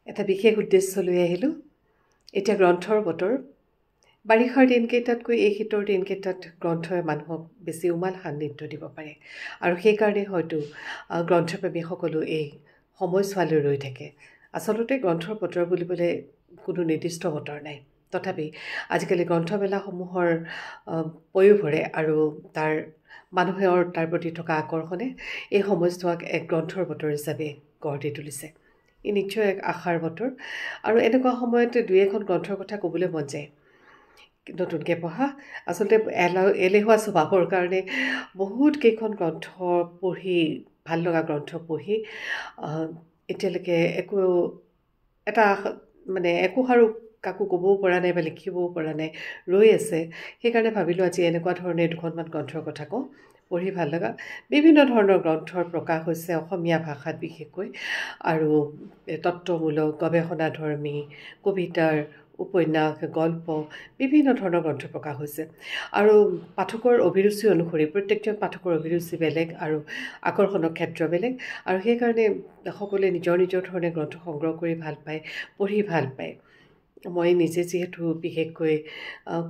এটা বিশেষ উদ্দেশ্য লৈ আহিলোঁ। এতিয়া গ্ৰন্থৰ বতৰ। বাৰিষাৰ দিনকেইটাতকৈ এই শীতৰ দিনকেইটাত গ্ৰন্থই মানুহক বেছি উমাল সান্নিধ্য দিব পাৰে, আৰু সেইকাৰণে হয়তো গ্ৰন্থপ্ৰেমী সকলো এই সময়ছোৱালৈ ৰৈ থাকে। আচলতে গ্ৰন্থৰ বতৰ বুলিবলৈ কোনো নিৰ্দিষ্ট বতৰ নাই, তথাপি আজিকালি গ্ৰন্থমেলাসমূহৰ পয়োভৰে আৰু মানুহৰ তাৰ প্ৰতি থকা আকৰ্ষণে এই সময়ছোৱাক এক গ্ৰন্থৰ বতৰ হিচাপে গঢ় দি তুলিছে। ই নিশ্চয় এক আশাৰ বতৰ, আৰু এনেকুৱা সময়তে দুই এখন গ্ৰন্থৰ কথা ক'বলৈ মন যায়। নতুনকৈ পঢ়া, আচলতে এলেহুৱা স্বভাৱৰ কাৰণে বহুত কেইখন গ্ৰন্থ পঢ়ি, ভাল লগা গ্ৰন্থ পঢ়ি এতিয়ালৈকে একো সাৰো কাকো ক'বও পৰা নাই বা লিখিবও পৰা নাই, ৰৈ আছে। সেইকাৰণে ভাবিলোঁ আজি এনেকুৱা ধৰণে দুখনমান গ্ৰন্থৰ কথা কওঁ। পঢ়ি ভাল লগা বিভিন্ন ধৰণৰ গ্ৰন্থৰ প্ৰকাশ হৈছে অসমীয়া ভাষাত বিশেষকৈ, আৰু তত্ত্বমূলক, গৱেষণাধৰ্মী, কবিতাৰ, উপন্যাস, গল্প, বিভিন্ন ধৰণৰ গ্ৰন্থ প্ৰকাশ হৈছে। আৰু পাঠকৰ অভিৰুচি অনুসৰি প্ৰত্যেকজন পাঠকৰ অভিৰুচি বেলেগ আৰু আকৰ্ষণৰ ক্ষেত্ৰ বেলেগ, আৰু সেইকাৰণে সকলোৱে নিজৰ নিজৰ ধৰণে গ্ৰন্থ সংগ্ৰহ কৰি ভাল পায়, পঢ়ি ভাল পায়। মই নিজে যিহেতু বিশেষকৈ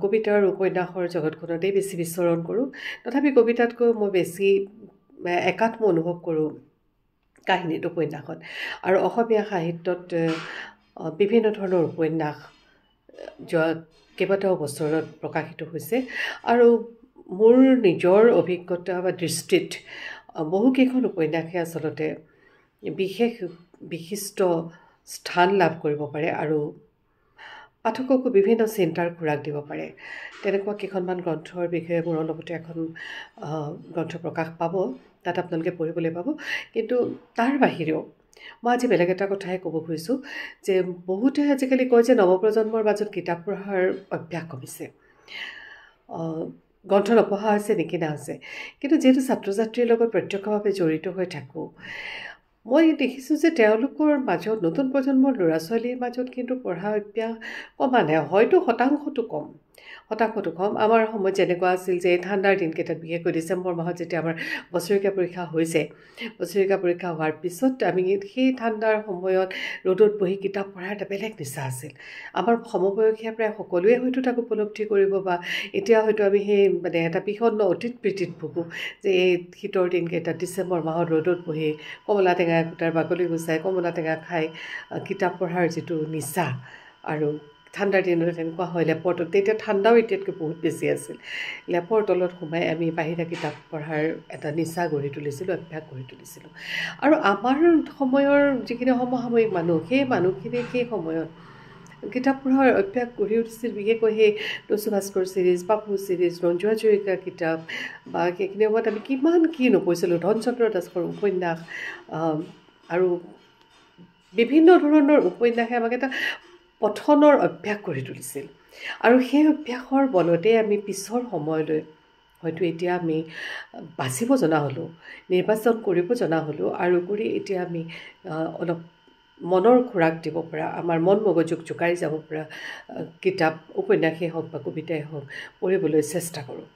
কবিতা আৰু উপন্যাসৰ জগতখনতেই বেছি বিচৰণ কৰোঁ, তথাপি কবিতাতকৈ মই বেছি একাত্ম অনুভৱ কৰোঁ কাহিনীত, উপন্যাসত। আৰু অসমীয়া সাহিত্যত বিভিন্ন ধৰণৰ উপন্যাস যোৱা কেইবাটাও বছৰত প্ৰকাশিত হৈছে, আৰু মোৰ নিজৰ অভিজ্ঞতা বা দৃষ্টিত বহুকেইখন উপন্যাসে আচলতে বিশিষ্ট স্থান লাভ কৰিব পাৰে আৰু পাঠককো বিভিন্ন চিন্তাৰ খোৰাক দিব পাৰে। তেনেকুৱা কেইখনমান গ্ৰন্থৰ বিষয়ে মোৰ অলপতে এখন গ্ৰন্থ প্ৰকাশ পাব, তাত আপোনালোকে পঢ়িবলৈ পাব। কিন্তু তাৰ বাহিৰেও মই আজি বেলেগ এটা কথাই ক'ব খুজিছোঁ যে বহুতে আজিকালি কয় যে নৱপ্ৰজন্মৰ মাজত কিতাপ পঢ়াৰ অভ্যাস কমিছে, গ্ৰন্থ নপঢ়া হৈছে, নিকিনা হৈছে। কিন্তু যিহেতু ছাত্ৰ ছাত্ৰীৰ লগত প্ৰত্যক্ষভাৱে জড়িত হৈ থাকোঁ, মই দেখিছোঁ যে তেওঁলোকৰ মাজত, নতুন প্ৰজন্মৰ ল'ৰা ছোৱালীৰ মাজত কিন্তু পঢ়া অভ্যাস কমা নাই, হয়তো শতাংশটো কম। আমাৰ সময়ত যেনেকুৱা আছিল যে এই ঠাণ্ডাৰ দিনকেইটাত, বিশেষকৈ ডিচেম্বৰ মাহত যেতিয়া আমাৰ বছৰেকীয়া পৰীক্ষা হৈছে, বছৰেকীয়া পৰীক্ষা হোৱাৰ পিছত আমি সেই ঠাণ্ডাৰ সময়ত ৰ'দত বহি কিতাপ পঢ়াৰ এটা বেলেগ নিচা আছিল। আমাৰ সমবয়সীয়া প্ৰায় সকলোৱে হয়তো তাক উপলব্ধি কৰিব, বা এতিয়া হয়তো আমি সেই এটা বিষণ্ণ অতীত প্ৰীতিত ভুগোঁ যে এই শীতৰ দিনকেইটাত ডিচেম্বৰ মাহত ৰ'দত বহি কমলা টেঙা একোটাৰ বাকলি গুচাই কমলা টেঙা খাই কিতাপ পঢ়াৰ যিটো নিচা, আৰু ঠাণ্ডাৰ দিনত এনেকুৱা হয় লেপৰ তলত, তেতিয়া ঠাণ্ডাও এতিয়াতকৈ বহুত বেছি আছিল, লেপৰ তলত সোমাই আমি বাহিৰা কিতাপ পঢ়াৰ এটা নিচা গঢ়ি তুলিছিলোঁ, অভ্যাস গঢ়ি তুলিছিলোঁ। আৰু আমাৰ সময়ৰ যিখিনি সমসাময়িক মানুহ, সেই মানুহখিনি সেই সময়ত কিতাপ পঢ়াৰ অভ্যাস গঢ়ি উঠিছিল, বিশেষকৈ সেই টচু ভাস্কৰ চিৰিজ, পাপু চিৰিজ, ৰঞ্জু হাজৰিকাৰ কিতাপ, বা সেইখিনি সময়ত আমি কিমান কি নপঢ়িছিলোঁ, ধনচন্দ্ৰ দাসৰ উপন্যাস, আৰু বিভিন্ন ধৰণৰ উপন্যাসে আমাক এটা পঠনৰ অভ্যাস গঢ়ি তুলিছিল। আৰু সেই অভ্যাসৰ বলতে আমি পিছৰ সময়লৈ হয়তো এতিয়া আমি বাচিব জনা হ'লোঁ, নিৰ্বাচন কৰিব জনা হ'লোঁ, আৰু কৰি এতিয়া আমি অলপ মনৰ খোৰাক দিব পৰা, আমাৰ মন মগজুক জোকাৰি যাব পৰা কিতাপ, উপন্যাসেই হওক বা কবিতাই হওক পঢ়িবলৈ চেষ্টা কৰোঁ।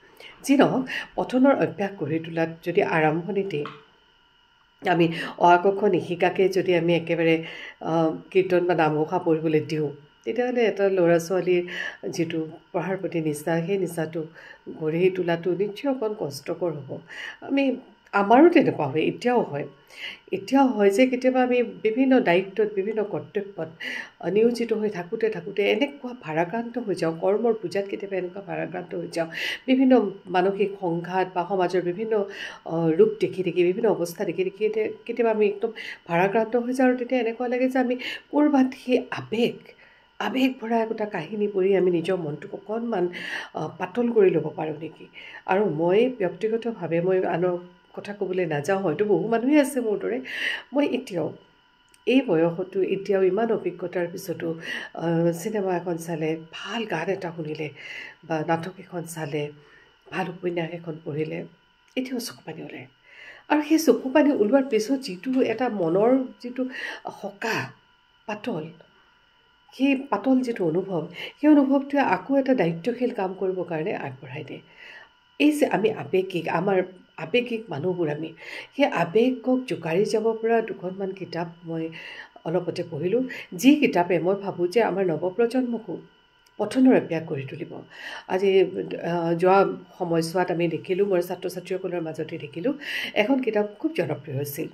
যি নহওক, পঠনৰ অভ্যাস গঢ়ি তোলাত যদি আৰম্ভণিতেই আমি অ আ ক খ নিশিকাকৈ যদি আমি একেবাৰে কীৰ্তন বা নামঘোষা পঢ়িবলৈ দিওঁ, তেতিয়াহ'লে এটা ল'ৰা ছোৱালীৰ যিটো পঢ়াৰ প্ৰতি নিচা, সেই নিচাটো গঢ়ি তোলাটো নিশ্চয় অকণ কষ্টকৰ হ'ব। আমাৰো তেনেকুৱা হয়, এতিয়াও হয় যে কেতিয়াবা আমি বিভিন্ন দায়িত্বত, বিভিন্ন কৰ্তব্যত নিয়োজিত হৈ থাকোঁতে এনেকুৱা ভাৰাক্ৰান্ত হৈ যাওঁ, কৰ্মৰ বোজাত কেতিয়াবা এনেকুৱা ভাৰাক্ৰান্ত হৈ যাওঁ, বিভিন্ন মানসিক সংঘাত বা সমাজৰ বিভিন্ন ৰূপ দেখি বিভিন্ন অৱস্থা দেখি কেতিয়াবা আমি একদম ভাৰাক্ৰান্ত হৈ যাওঁ, আৰু তেতিয়া এনেকুৱা লাগে যে আমি ক'ৰবাত সেই আৱেগ ভৰা একোটা কাহিনী পঢ়ি আমি নিজৰ মনটোক অকণমান পাতল কৰি ল'ব পাৰোঁ নেকি। আৰু মই ব্যক্তিগতভাৱে আনৰ কথা ক'বলৈ নাযাওঁ, হয়তো বহু মানুহে আছে মোৰ দৰে, মই এতিয়াও এই বয়সতো, এতিয়াও ইমান অভিজ্ঞতাৰ পিছতো চিনেমা এখন চালে, ভাল গান এটা শুনিলে, বা নাটক এখন চালে, ভাল উপন্যাস এখন পঢ়িলে, এতিয়াও চকু পানী ওলায়। আৰু সেই চকু পানী ওলোৱাৰ পিছত যিটো এটা মনৰ যিটো সকাহ, সেই পাতল যিটো অনুভৱ, সেই অনুভৱটোৱে আকৌ এটা দায়িত্বশীল কাম কৰিবৰ কাৰণে আগবঢ়াই দিয়ে। এই যে আমি আমাৰ আৱেগিক মানুহবোৰ, সেই আৱেগক জোকাৰি যাব পৰা দুখনমান কিতাপ মই অলপতে পঢ়িলোঁ, যি কিতাপে মই ভাবোঁ যে আমাৰ নৱপ্ৰজন্মকো পঠনৰ অভ্যাস কৰি তুলিব। আজি যোৱা সময়ছোৱাত আমি দেখিলোঁ, মই ছাত্ৰ ছাত্ৰীসকলৰ মাজতে দেখিলোঁ, এখন কিতাপ খুব জনপ্ৰিয় হৈছিল,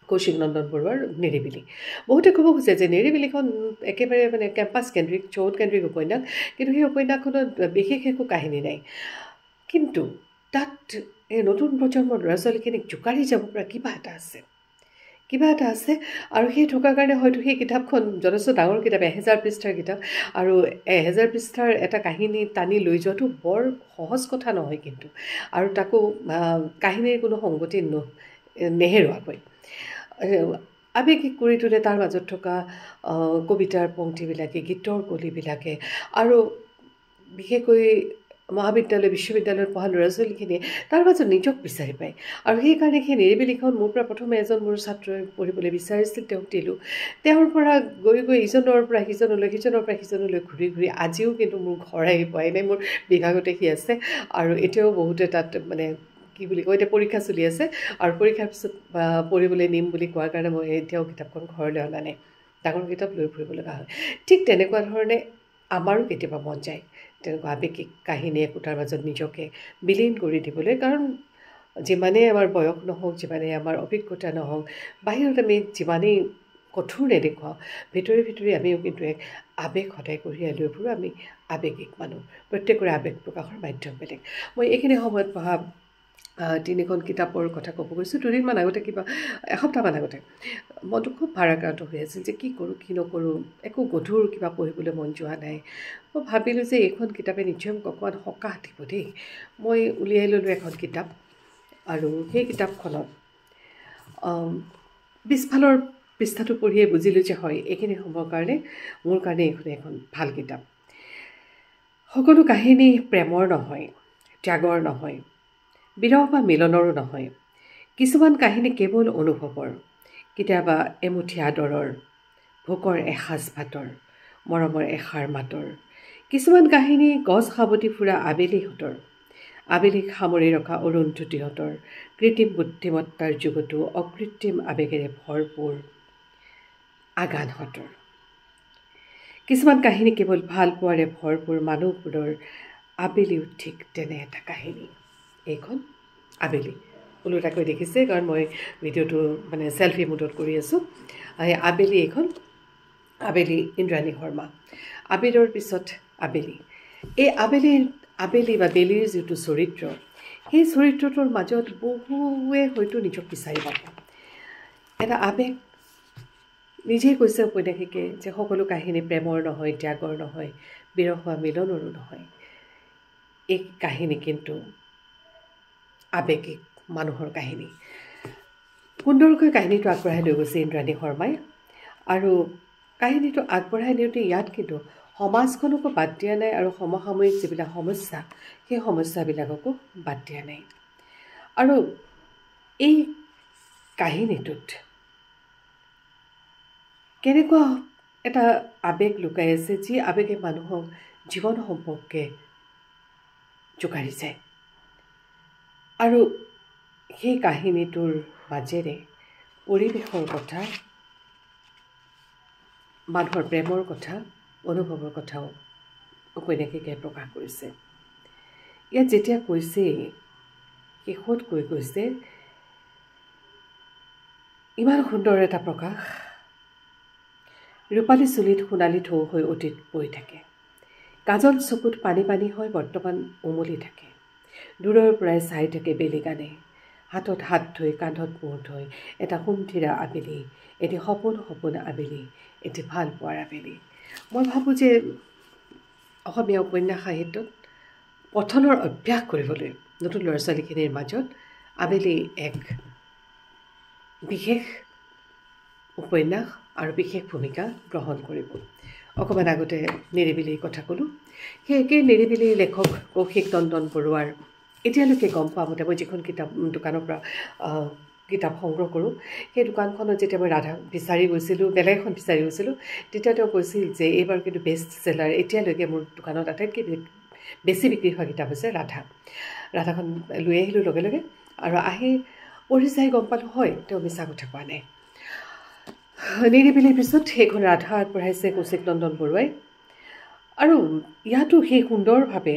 কৌশিক নন্দন বৰুৱাৰ নিৰিবিলি। বহুতে ক'ব খোজে যে নিৰিবিলিখন একেবাৰে মানে কেম্পাছ কেন্দ্ৰিক, চৌহদ কেন্দ্ৰিক উপন্যাস, কিন্তু সেই উপন্যাসখনত বিশেষ একো কাহিনী নাই। কিন্তু তাত এই নতুন প্ৰজন্মৰ ল'ৰা ছোৱালীখিনিক জোকাৰি যাব পৰা কিবা এটা আছে, আৰু সেই থকাৰ কাৰণে হয়তো সেই কিতাপখন যথেষ্ট ডাঙৰ কিতাপ, 1000 পৃষ্ঠাৰ কিতাপ, আৰু 1000 পৃষ্ঠাৰ এটা কাহিনী টানি লৈ যোৱাটো বৰ সহজ কথা নহয় কিন্তু, আৰু তাকো কাহিনীৰ কোনো সংগতি নেহেৰুৱাকৈ আৱেগিক কৰি তোলে তাৰ মাজত থকা কবিতাৰ পংক্তিবিলাকে, গীতৰ কলিবিলাকে, আৰু বিশেষকৈ মহাবিদ্যালয় বিশ্ববিদ্যালয়ত পঢ়া ল'ৰা ছোৱালীখিনিয়ে তাৰ মাজত নিজক বিচাৰি পায়। আৰু সেইকাৰণে সেই নিৰিবিলিখন মোৰ পৰা প্ৰথমে এজন মোৰ ছাত্ৰই পঢ়িবলৈ বিচাৰিছিল, তেওঁক দিলোঁ। তেওঁৰ পৰা গৈ গৈ ইজনৰ পৰা সিজনলৈ, সিজনৰ পৰা সিজনলৈ ঘূৰি ঘূৰি আজিও কিন্তু মোৰ ঘৰ আহি পোৱাই নাই, মোৰ বিভাগতে সি আছে, আৰু এতিয়াও বহুতে তাত মানে কি বুলি কয়, এতিয়া পৰীক্ষা চলি আছে, আৰু পৰীক্ষাৰ পিছত পঢ়িবলৈ নিম বুলি কোৱাৰ কাৰণে মই এতিয়াও কিতাপখন ঘৰলৈ অনা নাই, ডাঙৰ কিতাপ লৈ ফুৰিব লগা হয়। ঠিক তেনেকুৱা ধৰণে আমাৰো কেতিয়াবা মন যায় তেনেকুৱা আৱেগিক কাহিনী একোটাৰ মাজত নিজকে বিলীন কৰি দিবলৈ, কাৰণ যিমানেই আমাৰ বয়স নহওক, যিমানেই আমাৰ অভিজ্ঞতা নহওক, বাহিৰত আমি যিমানেই কঠোৰ নেদেখুৱাওঁ, ভিতৰি ভিতৰি আমিও কিন্তু এক আৱেগ সদায় কঢ়িয়াই লৈ ফুৰোঁ। আমি আৱেগিক মানুহ, প্ৰত্যেকৰে আৱেগ প্ৰকাশৰ মাধ্যম বেলেগ। মই এইখিনি সময়ত পঢ়া 3খন কিতাপৰ কথা ক'ব গৈছোঁ। দুদিনমান আগতে, এসপ্তাহমান আগতে মনটো খুব ভাৰাক্ৰান্ত হৈ আছিল যে কি কৰোঁ কি নকৰোঁ, একো গধুৰ কিবা পঢ়িবলৈ মন যোৱা নাই। মই ভাবিলোঁ যে এইখন কিতাপে নিশ্চয় মোক অকণমান সকাহ দিব দেই। মই উলিয়াই ল'লোঁ এখন কিতাপ, আৰু সেই কিতাপখনত 20ফালৰ পৃষ্ঠাটো পঢ়িয়ে বুজিলোঁ যে হয়, এইখিনি সময়ৰ কাৰণে মোৰ কাৰণে এইখন এখন ভাল কিতাপ। সকলো কাহিনী প্ৰেমৰ নহয়, ত্যাগৰ নহয়, বিৰহ বা মিলনৰো নহয়। কিছুমান কাহিনী কেৱল অনুভৱৰ, কেতিয়াবা এমুঠি আদৰৰ, ভোকৰ এসাঁজ ভাতৰ, মৰমৰ এষাৰ মাতৰ। কিছুমান কাহিনী গছ সাৱটি ফুৰা আবেলিহঁতৰ, আবেলিক সামৰি ৰখা অৰুন্ধতীহঁতৰ, কৃত্ৰিম বুদ্ধিমত্তাৰ যুগতো অকৃত্ৰিম আৱেগেৰে ভৰপূৰ আগানহঁতৰ। কিছুমান কাহিনী কেৱল ভাল পোৱাৰে ভৰপূৰ মানুহবোৰৰ, আবেলিও ঠিক তেনে এটা কাহিনী। এইখন আবেলি, ওলোটাকৈ দেখিছে কাৰণ মই ভিডিঅ'টো মানে চেলফি মুডত কৰি আছোঁ। আবেলি, এইখন আবেলি, ইন্দ্ৰাণী শৰ্মা। আবিৰৰ পিছত আবেলি। এই আবেলি বা বেলিৰ যিটো চৰিত্ৰ, সেই চৰিত্ৰটোৰ মাজত বহুৱে হয়তো নিজক বিচাৰি পাব। এটা আৱেগ, নিজেই কৈছে উপন্যাসিকে যে সকলো কাহিনী প্ৰেমৰ নহয়, ত্যাগৰ নহয়, বিৰহ বা মিলনৰো নহয়। এই কাহিনী কিন্তু আৱেগিক মানুহৰ কাহিনী। সুন্দৰকৈ কাহিনীটো আগবঢ়াই লৈ গৈছে ইন্দ্ৰাণী শৰ্মাই, আৰু কাহিনীটো আগবঢ়াই নিওঁতে ইয়াত কিন্তু সমাজখনকো বাদ দিয়া নাই, আৰু সমসাময়িক যিবিলাক সমস্যা, সেই সমস্যাবিলাককো বাদ দিয়া নাই। আৰু এই কাহিনীটোত কেনেকুৱা এটা আৱেগ লুকাই আছে, যি আৱেগে মানুহক জীৱন সম্পৰ্কে জোকাৰি যায়। আৰু সেই কাহিনীটোৰ মাজেৰে পৰিৱেশৰ কথা, মানুহৰ প্ৰেমৰ কথা, অনুভৱৰ কথাও উপন্যাসিকে প্ৰকাশ কৰিছে। ইয়াত যেতিয়া কৈছেই, শেষত কৈছে, ইমান সুন্দৰ এটা প্ৰকাশ, ৰূপালী চুলিত সোণালী ঢৌ হৈ অতীত বৈ থাকে, কাজল চকুত পানী পানী হৈ বৰ্তমান উমলি থাকে, দূৰৰ পৰাই চাই থাকে বেলি গানে, হাতত হাত ধুই কান্ধত মূৰ থৈ, এটা সুমথিৰা আবেলি, এটি সপোন আবেলি, এটি ভাল পোৱাৰ আবেলি। মই ভাবোঁ যে অসমীয়া উপন্যাস সাহিত্যত পঠনৰ অভ্যাস কৰিবলৈ নতুন ল'ৰা ছোৱালীখিনিৰ মাজত আবেলি এক বিশেষ উপন্যাস আৰু বিশেষ ভূমিকা গ্ৰহণ কৰিব। অকণমান আগতে নিৰিবিলিৰ কথা ক'লোঁ, সেই একেই নিৰিবিলিৰ লেখক কৌশিক নন্দন বৰুৱাৰ এতিয়ালৈকে গম পোৱা মতে, মই যিখন দোকানৰ পৰা কিতাপ সংগ্ৰহ কৰোঁ, সেই দোকানখনত যেতিয়া মই ৰাধা বিচাৰি গৈছিলোঁ, বেলেগ এখন বিচাৰি গৈছিলোঁ, তেতিয়া তেওঁ কৈছিল যে এইবাৰ কিন্তু বেষ্ট চেলাৰ, এতিয়ালৈকে মোৰ দোকানত আটাইতকৈ বেছি বিক্ৰী হোৱা কিতাপ হৈছে ৰাধাখন লৈ আহিলোঁ লগে লগে, আৰু আহি পঢ়ি চাই গম পালোঁ হয় তেওঁ মিছা কথা কোৱা নাই। নিৰিবিলিৰ পিছত সেইখন ৰাধা আগবঢ়াইছে কৌশিক নন্দন বৰুৱাই আৰু ইয়াতো সেই সুন্দৰভাৱে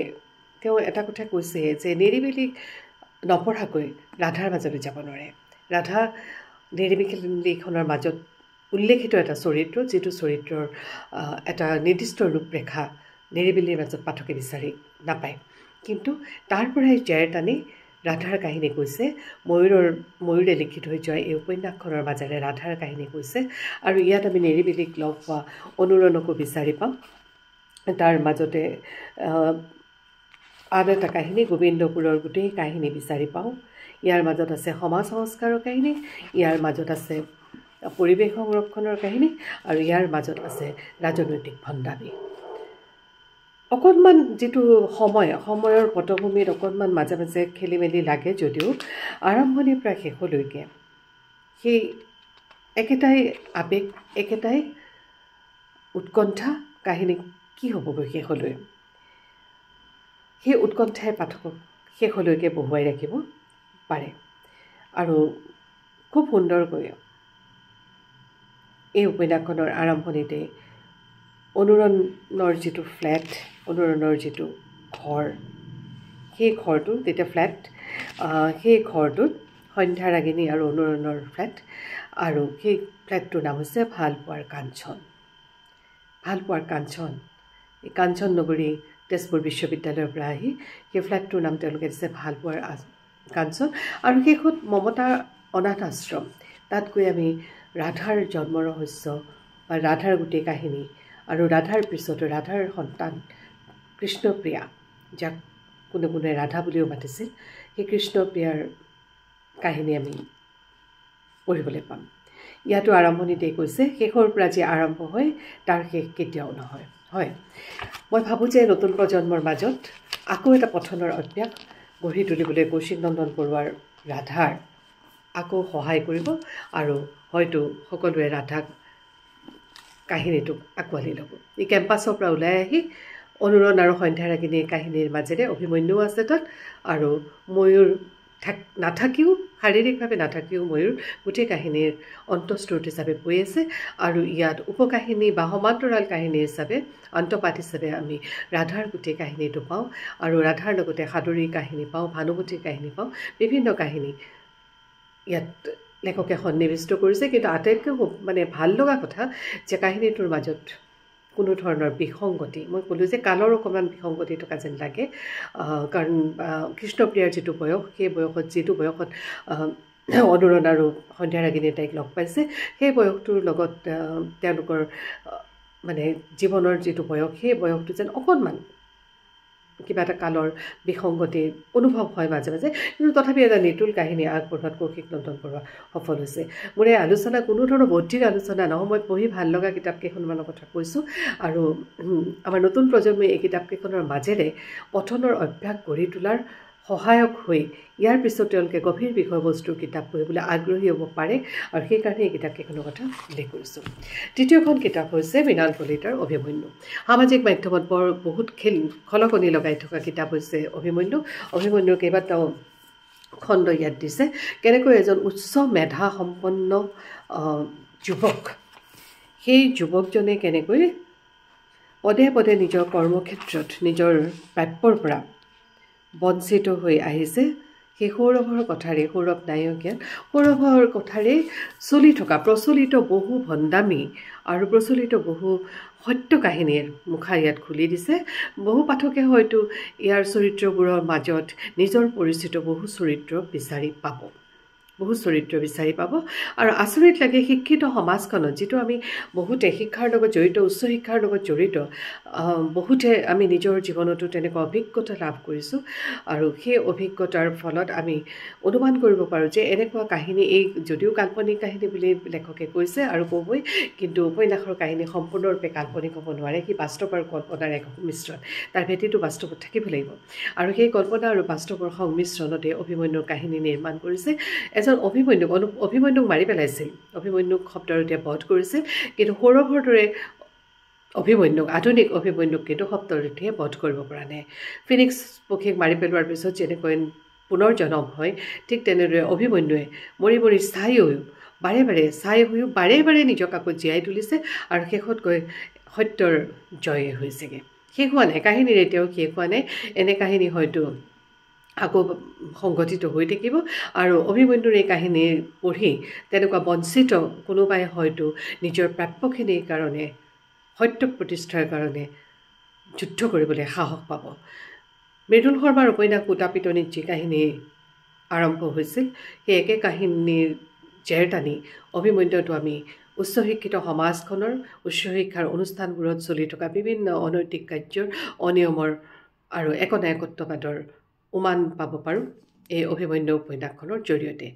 তেওঁ এটা কথা কৈছে যে নিৰিবিলিক নপঢ়াকৈ ৰাধাৰ মাজলৈ যাব নোৱাৰে ৰাধা নিৰিবিলিখনৰ মাজত উল্লেখিত এটা চৰিত্ৰ যিটো চৰিত্ৰৰ এটা নিৰ্দিষ্ট ৰূপৰেখা নিৰিবিলিৰ মাজত পাঠকে বিচাৰি নাপায় কিন্তু তাৰ পৰাই জেৰ টানি ৰাধাৰ কাহিনী কৈছে ময়ূৰে লিখিত হৈ যোৱা এই উপন্যাসখনৰ মাজেৰে ৰাধাৰ কাহিনী কৈছে আৰু ইয়াত আমি নিৰিবিলিক লগ পোৱা অনুৰণকো বিচাৰি পাওঁ তাৰ মাজতে আন এটা কাহিনী গোবিন্দপুৰৰ গোটেই কাহিনী বিচাৰি পাওঁ ইয়াৰ মাজত আছে সমাজ সংস্কাৰৰ কাহিনী ইয়াৰ মাজত আছে পৰিৱেশ সংৰক্ষণৰ কাহিনী আৰু ইয়াৰ মাজত আছে ৰাজনৈতিক ভণ্ডামি অকণমান যিটো সময়ৰ পটভূমিত অকণমান মাজে মাজে খেলি মেলি লাগে যদিও আৰম্ভণিৰ পৰা শেষলৈকে সেই একেটাই আৱেগ একেটাই উৎকণ্ঠা কাহিনী কি হ'বগৈ শেষলৈ সেই উৎকণ্ঠাই পাঠকক শেষলৈকে বহুৱাই ৰাখিব পাৰে আৰু খুব সুন্দৰকৈ এই উপন্যাসখনৰ আৰম্ভণিতে অনুৰণৰ যিটো ফ্লেট অনুৰণৰ যিটো ঘৰ সেই ঘৰটো যেতিয়া ফ্লেট সেই ঘৰটোত সন্ধ্যা ৰাগিনী আৰু অনুৰণৰ ফ্লেট আৰু সেই ফ্লেটটোৰ নাম হৈছে ভালপোৱাৰ কাঞ্চন এই কাঞ্চন নগৰী তেজপুৰ বিশ্ববিদ্যালয়ৰ পৰা আহি সেই ফ্লেটটোৰ নাম তেওঁলোকে দিছে ভালপোৱাৰ কাঞ্চন আৰু সেইখন মমতা অনাথ আশ্ৰম তাত গৈ আমি ৰাধাৰ জন্ম ৰহস্য বা ৰাধাৰ গোটেই কাহিনী আৰু ৰাধাৰ পিছতো ৰাধাৰ সন্তান কৃষ্ণপ্ৰিয়া যাক কোনে ৰাধা বুলিও মাতিছিল সেই কৃষ্ণপ্ৰিয়াৰ কাহিনী আমি পঢ়িবলৈ পাম ইয়াতো আৰম্ভণিতেই কৈছে শেষৰ পৰা যে আৰম্ভ হয় তাৰ শেষ কেতিয়াও নহয় হয় মই ভাবোঁ যে নতুন প্ৰজন্মৰ মাজত আকৌ এটা পঠনৰ অভ্যাস গঢ়ি তুলিবলৈ কৌশিক নন্দন বৰুৱাৰ ৰাধাৰ আকৌ সহায় কৰিব আৰু হয়তো সকলোৱে ৰাধাক কাহিনীটোক আঁকোৱালি ল'ব এই কেম্পাছৰ পৰা ওলাই আহি অনুৰণ আৰু সন্ধ্যা ৰাগিনীৰ কাহিনীৰ মাজেৰে অভিমন্যু আছে তাত আৰু ময়ূৰ নাথাকিও শাৰীৰিকভাৱে নাথাকিও ময়ূৰ গোটেই কাহিনীৰ অন্তঃস্ৰোত হিচাপে বৈ আছে আৰু ইয়াত উপকাহিনী বা সমান্তৰাল কাহিনী হিচাপে অন্তপাত হিচাপে আমি ৰাধাৰ গোটেই কাহিনীটো পাওঁ আৰু ৰাধাৰ লগতে সাদৰীৰ কাহিনী পাওঁ ভানুমতীৰ কাহিনী পাওঁ বিভিন্ন কাহিনী ইয়াত লেখকে সন্নিৱিষ্ট কৰিছে কিন্তু আটাইতকৈ মানে ভাল লগা কথা যে কাহিনীটোৰ মাজত কোনো ধৰণৰ বিসংগতি মই ক'লোঁ যে কালৰ অকণমান বিসংগতি থকা যেন লাগে কাৰণ কৃষ্ণপ্ৰিয়াৰ যিটো বয়স সেই বয়সত যিটো বয়সত অনুৰণ আৰু সন্ধ্যা ৰাগিনীয়ে তাইক লগ পাইছে সেই বয়সটোৰ লগত তেওঁলোকৰ মানে জীৱনৰ যিটো বয়স সেই বয়সটো যেন অকণমান কিবা এটা কালৰ বিসংগতি অনুভৱ হয় মাজে মাজে কিন্তু তথাপি এটা নিতুল কাহিনী আগবঢ়োৱাত কৌশিক নন্দন বৰুৱা সফল হৈছে মোৰ এই আলোচনা কোনো ধৰণৰ বৌদ্ধিক আলোচনা নহয় মই পঢ়ি ভাল লগা কিতাপকেইখনমানৰ কথা কৈছোঁ আৰু আমাৰ নতুন প্ৰজন্মই এই কিতাপকেইখনৰ মাজেৰে পঠনৰ অভ্যাস গঢ়ি তোলাৰ সহায়ক হৈ ইয়াৰ পিছত তেওঁলোকে গভীৰ বিষয়বস্তুৰ কিতাপ পঢ়িবলৈ আগ্ৰহী হ'ব পাৰে আৰু সেইকাৰণে এই কিতাপকেইখনৰ কথা উল্লেখ কৰিছোঁ দ্বিতীয়খন কিতাপ হৈছে মৃণাল কলিতাৰ অভিমন্যু সামাজিক মাধ্যমত বহুত খলকনি লগাই থকা কিতাপ হৈছে অভিমন্যুৰ কেইবাটাও খণ্ড ইয়াত দিছে কেনেকৈ এজন উচ্চ মেধা সম্পন্ন যুৱক সেই যুৱকজনে কেনেকৈ পদে পদে নিজৰ কৰ্মক্ষেত্ৰত নিজৰ প্ৰাপ্যৰ পৰা বঞ্চিত হৈ আহিছে সেই সৌৰভৰ কথাৰে সৌৰভ নায়কীয়া সৌৰভৰ কথাৰে চলি থকা প্ৰচলিত বহু ভণ্ডামি আৰু প্ৰচলিত বহু সত্য কাহিনীৰ মুখা ইয়াত খুলি দিছে বহু পাঠকে হয়তো ইয়াৰ চৰিত্ৰবোৰৰ মাজত নিজৰ পৰিচিত বহু চৰিত্ৰ বিচাৰি পাব আৰু আচৰিত লাগে শিক্ষিত সমাজখনত যিটো আমি বহুতে শিক্ষাৰ লগত জড়িত উচ্চ শিক্ষাৰ লগত জড়িত বহুতে আমি নিজৰ জীৱনতো তেনেকুৱা অভিজ্ঞতা লাভ কৰিছোঁ আৰু সেই অভিজ্ঞতাৰ ফলত আমি অনুমান কৰিব পাৰোঁ যে এনেকুৱা কাহিনী এই যদিও কাল্পনিক কাহিনী বুলি লেখকে কৈছে আৰু ক'বই কিন্তু উপন্যাসৰ কাহিনী সম্পূৰ্ণৰূপে কাল্পনিক হ'ব নোৱাৰে সি বাস্তৱ আৰু কল্পনাৰ এক সংমিশ্ৰণ তাৰ ভেটিটো বাস্তৱত থাকিব লাগিব আৰু সেই কল্পনা আৰু বাস্তৱৰ সংমিশ্ৰণতে অভিমন্যুৰ কাহিনী নিৰ্মাণ কৰিছে এজন অভিমন্যুক মাৰি পেলাইছিল অভিমন্যুক শব্দৰে বধ কৰিছিল কিন্তু সৌৰভৰ দৰে আধুনিক অভিমন্যুক কিন্তু শব্দৰে বধ কৰিব পৰা নাই ফিনিক্স পক্ষীক মাৰি পেলোৱাৰ পিছত যেনেকৈ পুনৰ জন্ম হয় ঠিক তেনেদৰে অভিমন্যুৱে মৰি স্থায়ী হৈ বাৰে বাৰে চাই হৈও বাৰে বাৰে নিজক আকৌ জীয়াই তুলিছে আৰু শেষত গৈ সত্যৰ জয় হৈছেগৈ। শেষ হোৱা নাই, কাহিনীৰ এতিয়াও শেষ হোৱা নাই। এনে কাহিনী হয়তো আকৌ সংঘটিত হৈ থাকিব আৰু অভিমন্যুৰ এই কাহিনী পঢ়ি তেনেকুৱা বঞ্চিত কোনোবাই হয়তো নিজৰ প্ৰাপ্যখিনিৰ কাৰণে সত্যক প্ৰতিষ্ঠাৰ কাৰণে যুদ্ধ কৰিবলৈ সাহস পাব। মৃদুল শৰ্মাৰ উপন্যাস কুটাপিটনিত যি কাহিনী আৰম্ভ হৈছিল, সেই একে কাহিনীৰ জেৰ টানি অভিমন্যুটো আমি উচ্চ শিক্ষিত সমাজখনৰ উচ্চ শিক্ষাৰ অনুষ্ঠানবোৰত চলি থকা বিভিন্ন অনৈতিক কাৰ্যৰ, অনিয়মৰ আৰু একনায়কত্ববাদৰ উমান পাব পাৰোঁ এই অভিমন্যু উপন্যাসখনৰ জৰিয়তে।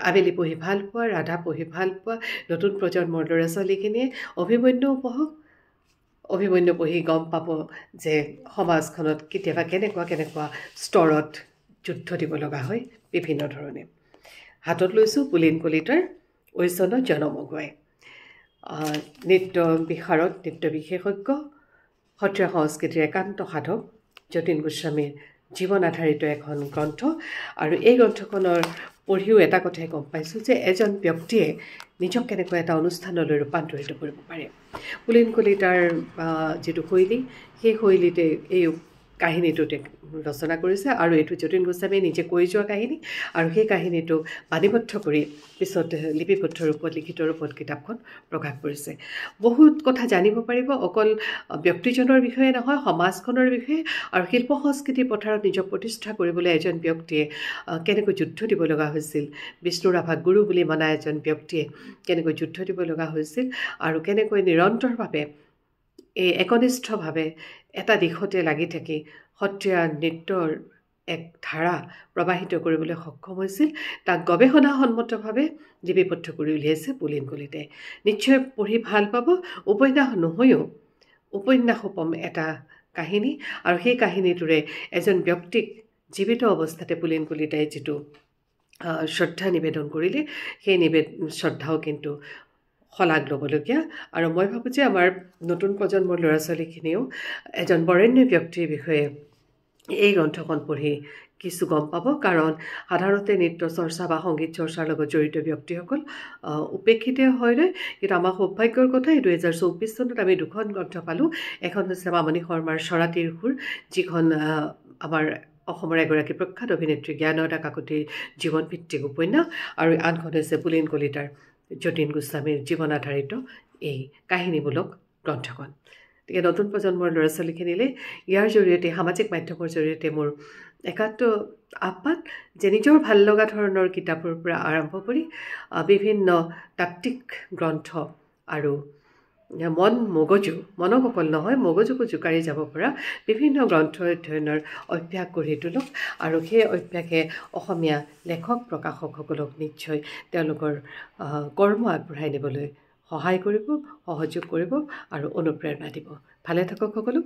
আবেলি পঢ়ি ভাল পোৱা, ৰাধা পঢ়ি ভাল পোৱা নতুন প্ৰজন্মৰ ল'ৰা ছোৱালীখিনিয়ে অভিমন্যু পঢ়ক। অভিমন্যু পঢ়ি গম পাব যে সমাজখনত কেতিয়াবা কেনেকুৱা স্তৰত যুদ্ধ দিব লগা হয় বিভিন্ন ধৰণে। হাতত লৈছোঁ পুলিন কলিতাৰ ঐচনত জনমগুৱাই, নৃত্য বিশাৰদ, নৃত্য বিশেষজ্ঞ, সত্ৰীয়া সংস্কৃতিৰ একান্ত সাধক যতীন গোস্বামীৰ জীৱন আধাৰিত এখন গ্ৰন্থ। আৰু এই গ্ৰন্থখনৰ পঢ়িও এটা কথাই গম পাইছোঁ যে এজন ব্যক্তিয়ে নিজক কেনেকৈ এটা অনুষ্ঠানলৈ ৰূপান্তৰিত কৰিব পাৰে। পুলিন কলিতাৰ যিটো শৈলী, সেই শৈলীতে এই কাহিনীটোতে ৰচনা কৰিছে আৰু এইটো যতীন গোস্বামীয়ে নিজে কৈ যোৱা কাহিনী আৰু সেই কাহিনীটো বাণীবদ্ধ কৰি পিছত লিপিবদ্ধ ৰূপত, লিখিত ৰূপত কিতাপখন প্ৰকাশ কৰিছে। বহুত কথা জানিব পাৰিব, অকল ব্যক্তিজনৰ বিষয়ে নহয়, সমাজখনৰ বিষয়ে আৰু শিল্প সংস্কৃতিৰ পথাৰত নিজক প্ৰতিষ্ঠা কৰিবলৈ এজন ব্যক্তিয়ে কেনেকৈ যুদ্ধ দিব লগা হৈছিল, বিষ্ণু ৰাভাক গুৰু বুলি মনা এজন ব্যক্তিয়ে কেনেকৈ যুদ্ধ দিব লগা হৈছিল আৰু কেনেকৈ নিৰন্তৰভাৱে এই একনিষ্ঠভাৱে এটা দিশতে লাগি থাকি সত্ৰীয়া নৃত্যৰ এক ধাৰা প্ৰবাহিত কৰিবলৈ সক্ষম হৈছিল, তাক গৱেষণাসন্মতভাৱে লিপিবদ্ধ কৰি উলিয়াইছে পুলিন কলিতাই। নিশ্চয় পঢ়ি ভাল পাব। উপন্যাস নহৈও উপন্যাসোপম এটা কাহিনী আৰু সেই কাহিনীটোৰে এজন ব্যক্তিক জীৱিত অৱস্থাতে পুলিন কলিতাই যিটো শ্ৰদ্ধা নিবেদন কৰিলে, সেই শ্ৰদ্ধাও কিন্তু শলাগ ল'বলগীয়া। আৰু মই ভাবোঁ যে আমাৰ নতুন প্ৰজন্মৰ ল'ৰা ছোৱালীখিনিয়েও এজন বৰেণ্য ব্যক্তিৰ বিষয়ে এই গ্ৰন্থখন পঢ়ি কিছু গম পাব, কাৰণ সাধাৰণতে নৃত্য চৰ্চা বা সংগীত চৰ্চাৰ লগত জড়িত ব্যক্তিসকল উপেক্ষিত হয়নে। কিন্তু আমাৰ সৌভাগ্যৰ কথা, 2024 চনত আমি দুখন গ্ৰন্থ পালোঁ। এখন হৈছে মামণি শৰ্মাৰ চৰাতিৰ সুৰ, যিখন আমাৰ অসমৰ এগৰাকী প্ৰখ্যাত অভিনেত্ৰী জ্ঞানদা কাকতিৰ জীৱনভিত্তিক উপন্যাস, আৰু আনখন হৈছে পুলিন কলিতাৰ যতীন গোস্বামীৰ জীৱন আধাৰিত এই কাহিনীমূলক গ্ৰন্থখন। গতিকে নতুন প্ৰজন্মৰ ল'ৰা ছোৱালীখিনিলৈ ইয়াৰ জৰিয়তে, সামাজিক মাধ্যমৰ জৰিয়তে মোৰ একান্ত আহ্বান যে নিজৰ ভাল লগা ধৰণৰ কিতাপৰ পৰা আৰম্ভ কৰি বিভিন্ন তাত্ত্বিক গ্ৰন্থ আৰু মনক অকল নহয়, মগজুকো জোকাৰি যাব পৰা বিভিন্ন গ্ৰন্থ অধ্যয়নৰ অভ্যাস গঢ়ি তোলক। আৰু সেই অভ্যাসে অসমীয়া লেখক প্ৰকাশকসকলক নিশ্চয় তেওঁলোকৰ কৰ্ম আগবঢ়াই নিবলৈ সহায় কৰিব, সহযোগ কৰিব আৰু অনুপ্ৰেৰণা দিব। ভালে থাকক সকলো।